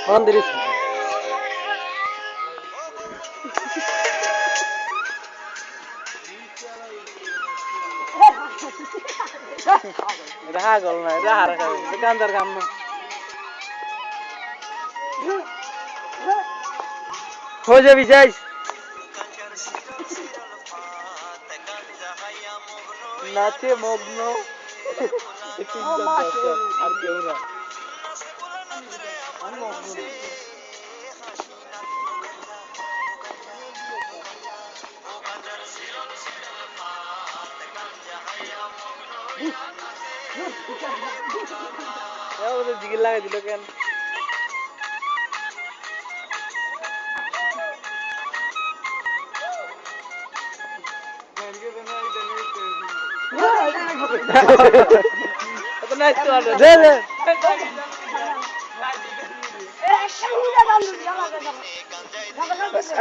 মন্দির রাহা গল না রাহা রাখা দোকানদার কাম না हो যাবি যাইস নাচে মগ্ন আর কেউ না জিগির লাগাই দিল কেন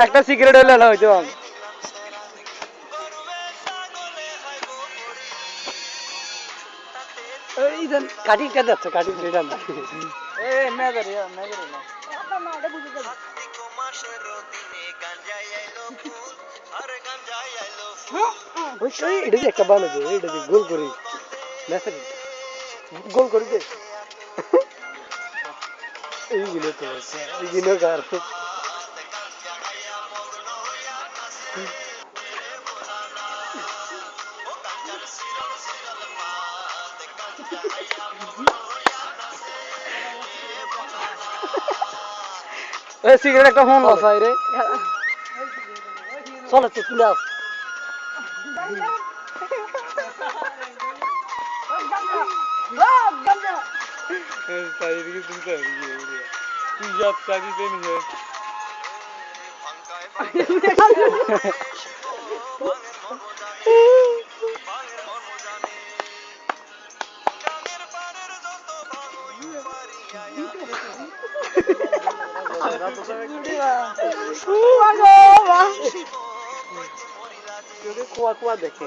একটা সিগারেট হইলে হইতো কাটি যাচ্ছে কাটি এটা যে একটা বানাবে এটা যে গোল করি গোল করি দে এইগুলো তো এইগুলো কার সিগারেট একটা ফোন লসাই রে চলে তো তুলে আস কুয়া কুয়া দেখে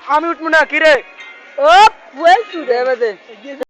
আমি উঠবো না কিরে